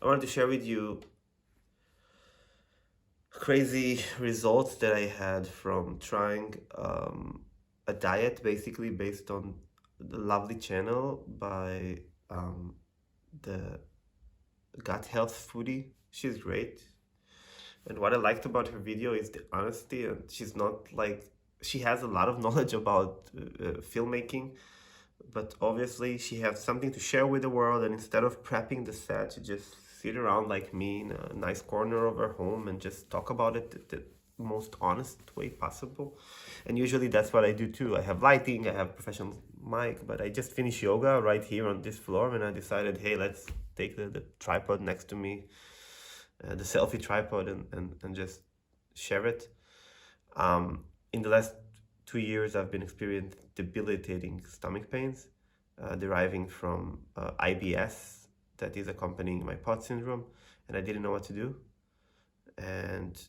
I wanted to share with you crazy results that I had from trying a diet basically based on the lovely channel by the Gut Health Foodie. She's great. And what I liked about her video is the honesty, and she's not like, she has a lot of knowledge about filmmaking, but obviously she has something to share with the world. And instead of prepping the set, she just sit around like me in a nice corner of her home and just talk about it the most honest way possible. And usually that's what I do too. I have lighting, I have professional mic, but I just finished yoga right here on this floor, and I decided, hey, let's take the tripod next to me, the selfie tripod, and just share it. In the last 2 years, I've been experiencing debilitating stomach pains deriving from IBS that is accompanying my pot syndrome, and I didn't know what to do. And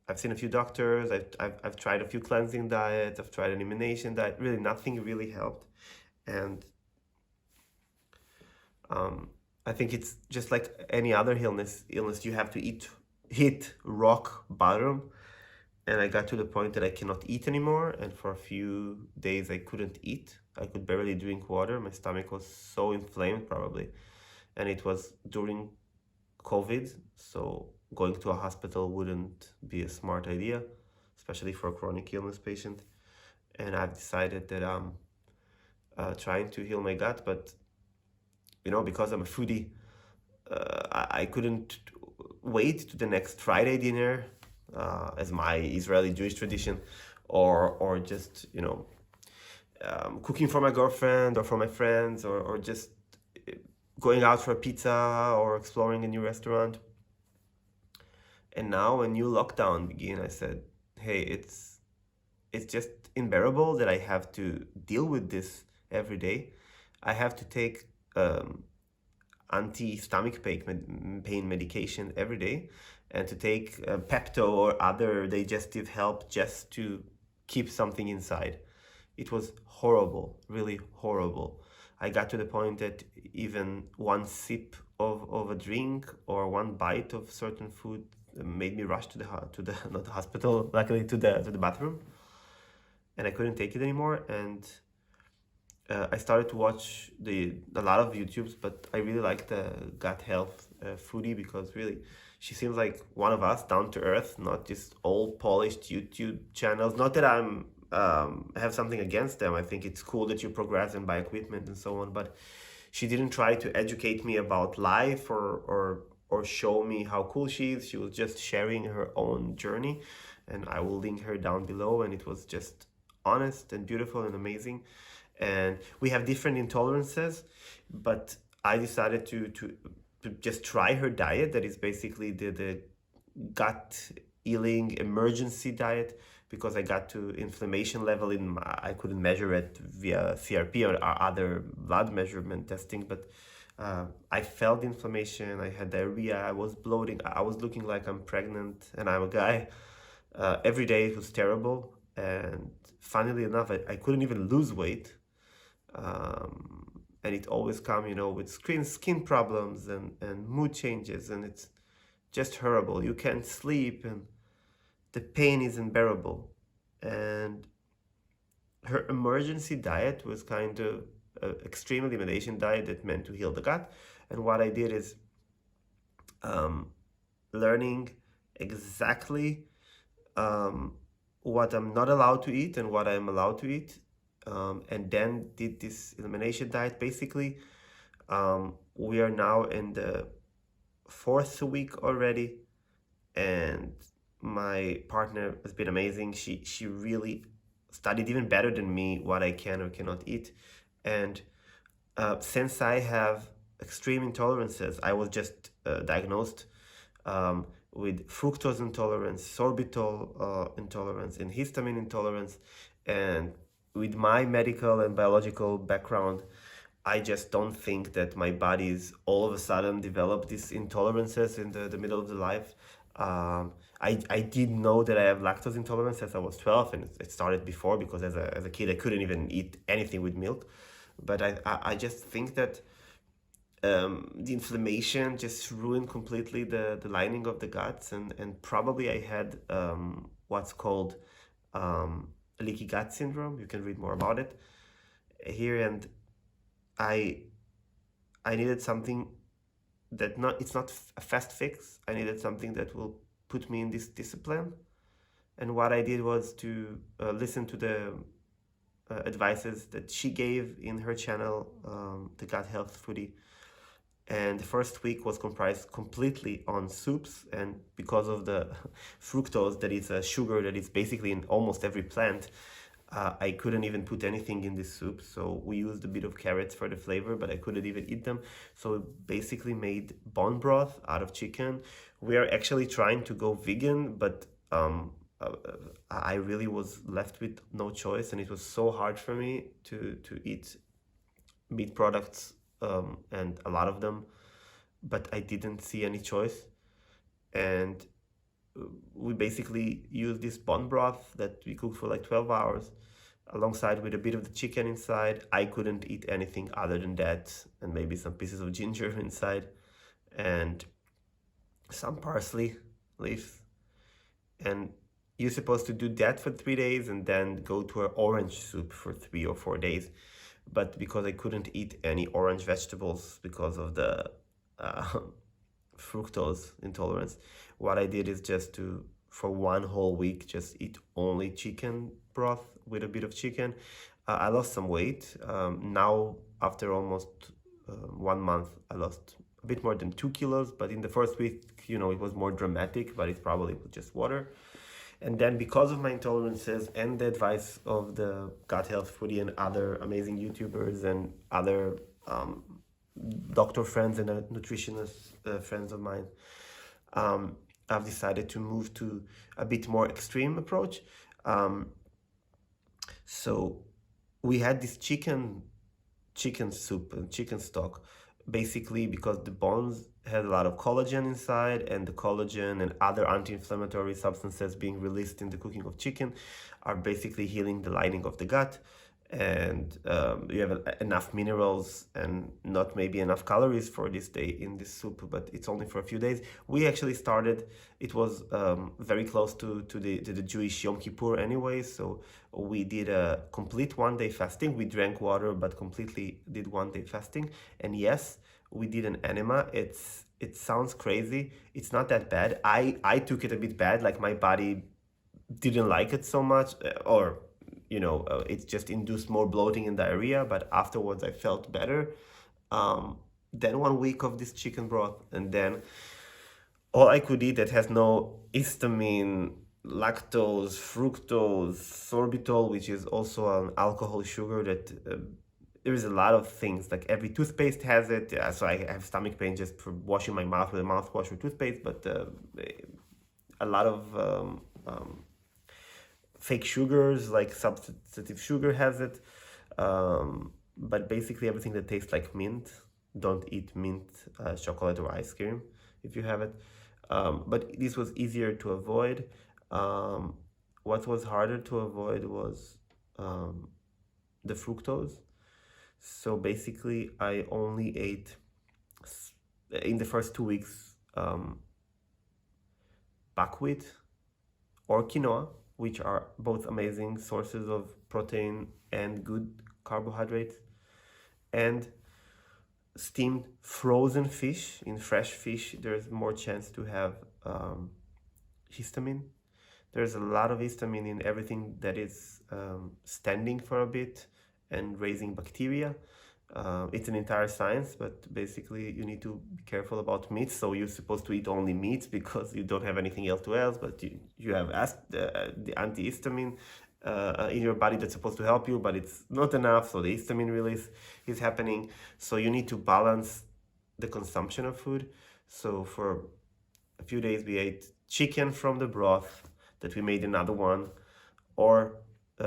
I've seen a few doctors, I've tried a few cleansing diets, I've tried an elimination diet, really nothing really helped. And I think it's just like any other illness, you have to hit rock bottom. And I got to the point that I cannot eat anymore. And for a few days, I couldn't eat. I could barely drink water. My stomach was so inflamed, probably. And it was during COVID. So going to a hospital wouldn't be a smart idea, especially for a chronic illness patient. And I've decided that I'm trying to heal my gut. But, because I'm a foodie, I couldn't wait to the next Friday dinner, as my Israeli Jewish tradition, or just cooking for my girlfriend or for my friends, or just going out for a pizza or exploring a new restaurant. And now a new lockdown began. I said, hey, it's just unbearable that I have to deal with this every day. I have to take anti-stomach pain medication every day, and to take Pepto or other digestive help just to keep something inside. It was horrible, really horrible. I got to the point that even one sip of a drink or one bite of certain food made me rush to the not the hospital, luckily to the bathroom, and I couldn't take it anymore. And I started to watch a lot of YouTubes, but I really like the Gut Health Foodie, because really she seems like one of us, down to earth, not just all polished YouTube channels. Not that I'm have something against them. I think it's cool that you progress and buy equipment and so on, but she didn't try to educate me about life or show me how cool she is. She was just sharing her own journey, and I will link her down below. And it was just honest and beautiful and amazing. And we have different intolerances, but I decided to just try her diet. That is basically the gut healing emergency diet, because I got to inflammation level I couldn't measure it via CRP or other blood measurement testing, but I felt inflammation. I had diarrhea, I was bloating, I was looking like I'm pregnant, and I'm a guy. Every day it was terrible, and funnily enough, I couldn't even lose weight. And it always come, with skin problems and mood changes, and it's just horrible. You can't sleep, and the pain is unbearable. And her emergency diet was kind of an extreme elimination diet that meant to heal the gut. And what I did is learning exactly what I'm not allowed to eat and what I'm allowed to eat, and then did this elimination diet. Basically, we are now in the 4th week already, and my partner has been amazing. She really studied even better than me what I can or cannot eat. And since I have extreme intolerances, I was just diagnosed with fructose intolerance, sorbitol intolerance, and histamine intolerance. And with my medical and biological background, I just don't think that my body's all of a sudden developed these intolerances in the middle of the life. I did know that I have lactose intolerance since I was 12, and it started before, because as a kid I couldn't even eat anything with milk. But I just think that the inflammation just ruined completely the lining of the guts, and probably I had what's called leaky gut syndrome. You can read more about it here. And I needed something that it's not a fast fix. I needed something that will put me in this discipline. And what I did was to listen to the advices that she gave in her channel, the Gut Health Foodie. And the first week was comprised completely on soups, and because of the fructose, that is a sugar that is basically in almost every plant, I couldn't even put anything in this soup. So we used a bit of carrots for the flavor, but I couldn't even eat them. So we basically made bone broth out of chicken. We are actually trying to go vegan, but I really was left with no choice, and it was so hard for me to eat meat products, and a lot of them, but I didn't see any choice. And we basically used this bone broth that we cooked for like 12 hours alongside with a bit of the chicken inside. I couldn't eat anything other than that, and maybe some pieces of ginger inside and some parsley leaves. And you're supposed to do that for 3 days and then go to an orange soup for 3 or 4 days. But because I couldn't eat any orange vegetables because of the fructose intolerance, what I did is just to, for 1 whole week, just eat only chicken broth with a bit of chicken. I lost some weight. Now, after almost 1 month, I lost a bit more than 2 kilos. But in the first week, it was more dramatic, but it probably was just water. And then because of my intolerances and the advice of the Gut Health Foodie and other amazing YouTubers and other doctor friends and nutritionist friends of mine, I've decided to move to a bit more extreme approach. So we had this chicken soup and chicken stock, basically because the bones had a lot of collagen inside, and the collagen and other anti-inflammatory substances being released in the cooking of chicken are basically healing the lining of the gut. And you have enough minerals and not maybe enough calories for this day in this soup, but it's only for a few days. We actually started, it was very close to the Jewish Yom Kippur anyway, so we did a complete 1-day fasting. We drank water, but completely did 1-day fasting. And yes, we did an enema. It sounds crazy. It's not that bad. I took it a bit bad, like my body didn't like it so much, or it just induced more bloating and diarrhea, but afterwards I felt better. Then 1 week of this chicken broth, and then all I could eat that has no histamine, lactose, fructose, sorbitol, which is also an alcohol sugar that there is a lot of things, like every toothpaste has it. So I have stomach pain just for washing my mouth with a mouthwash or toothpaste, but a lot of fake sugars, like substitute sugar has it. But basically everything that tastes like mint, don't eat mint chocolate or ice cream if you have it. But this was easier to avoid. What was harder to avoid was the fructose. So basically I only ate, in the first 2 weeks, buckwheat or quinoa, which are both amazing sources of protein and good carbohydrates, and steamed frozen fish. In fresh fish, there's more chance to have histamine. There's a lot of histamine in everything that is standing for a bit and raising bacteria. It's an entire science, but basically you need to be careful about meat. So you're supposed to eat only meat because you don't have anything else to else, but you have the antihistamine in your body that's supposed to help you, but it's not enough. So the histamine release is happening. So you need to balance the consumption of food. So for a few days we ate chicken from the broth that we made another one, or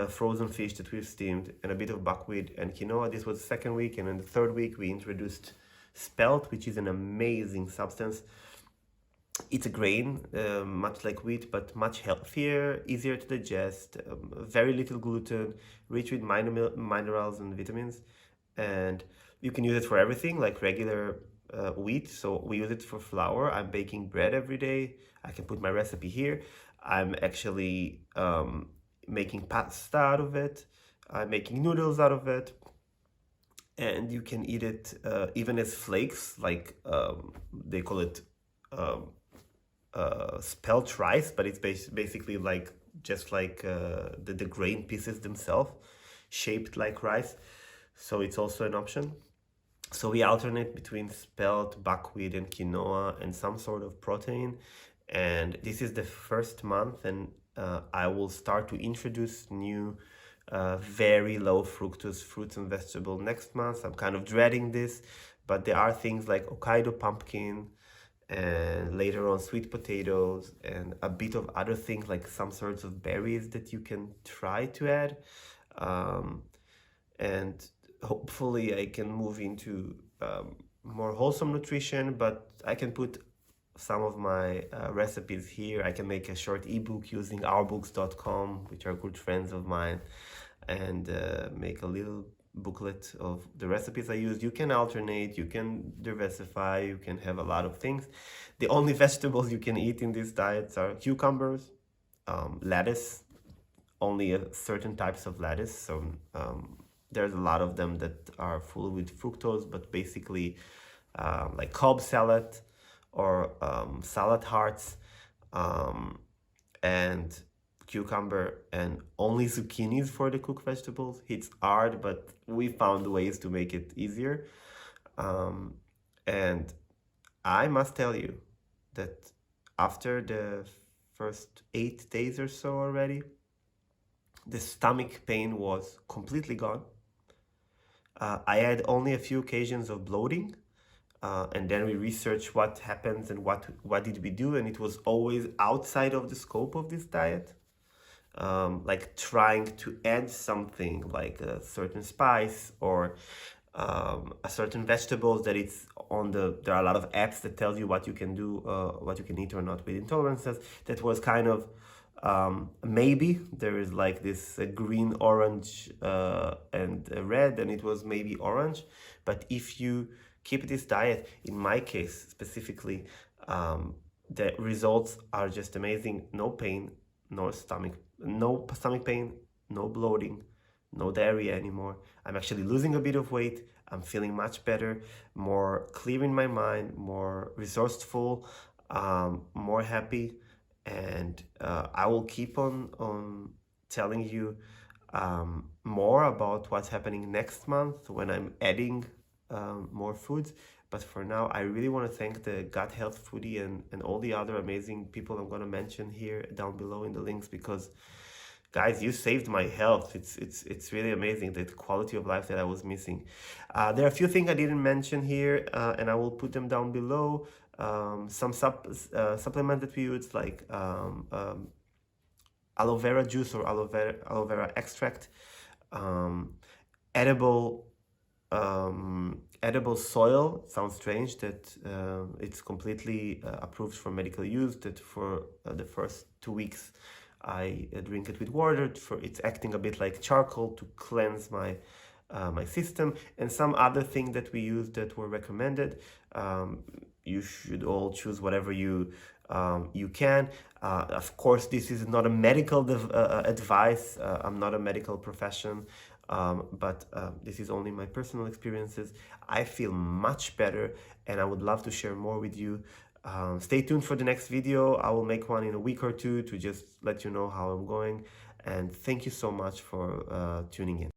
frozen fish that we've steamed, and a bit of buckwheat and quinoa. This was the second week, and in the third week we introduced Spelt, which is an amazing substance. It's a grain, much like wheat, but much healthier, easier to digest, very little gluten, rich with minerals and vitamins. And You can use it for everything, like regular wheat. So we use it for flour. I'm baking bread every day. I can put my recipe here. I'm actually making pasta out of it. I'm making noodles out of it. And you can eat it even as flakes, like they call it spelt rice, but it's basically like just like the grain pieces themselves, shaped like rice. So it's also an option. So we alternate between spelt, buckwheat, and quinoa, and some sort of protein. And this is the first month, and I will start to introduce new very low fructose fruits and vegetables next month. I'm kind of dreading this, but there are things like Hokkaido pumpkin, and later on sweet potatoes, and a bit of other things like some sorts of berries that you can try to add. And hopefully I can move into more wholesome nutrition, but I can put some of my recipes here. I can make a short ebook using ourbooks.com, which are good friends of mine, and make a little booklet of the recipes I use. You can alternate, you can diversify, you can have a lot of things. The only vegetables you can eat in these diets are cucumbers, lettuce, only certain types of lettuce. So there's a lot of them that are full with fructose, but basically like Cobb salad or salad hearts, and cucumber, and only zucchinis for the cooked vegetables. It's hard, but we found ways to make it easier. And I must tell you that after the first 8 days or so already, the stomach pain was completely gone. I had only a few occasions of bloating, and then we researched what happens and what did we do, and it was always outside of the scope of this diet. Like trying to add something like a certain spice or a certain vegetables that it's on there are a lot of apps that tell you what you can do, what you can eat or not with intolerances. That was kind of maybe there is like this green, orange, and red, and it was maybe orange. But if you keep this diet, in my case specifically, the results are just amazing. No pain, no stomach pain, no bloating, no diarrhea anymore. I'm actually losing a bit of weight. I'm feeling much better, more clear in my mind, more resourceful, more happy. And I will keep on telling you more about what's happening next month when I'm adding more foods. But for now, I really want to thank the Gut Health Foodie and all the other amazing people I'm going to mention here down below in the links, because guys, you saved my health. It's really amazing, the quality of life that I was missing. There are a few things I didn't mention here, and I will put them down below. Some supplement that we use, like aloe vera juice or aloe vera extract, edible soil. Sounds strange that it's completely approved for medical use, that for the first 2 weeks I drink it with water. It's acting a bit like charcoal to cleanse my system, and some other thing that we use that were recommended. You should all choose whatever you can. Of course, this is not a medical advice. I'm not a medical profession, but this is only my personal experiences. I feel much better, and I would love to share more with you. Stay tuned for the next video. I will make one in a week or two to just let you know how I'm going. And thank you so much for tuning in.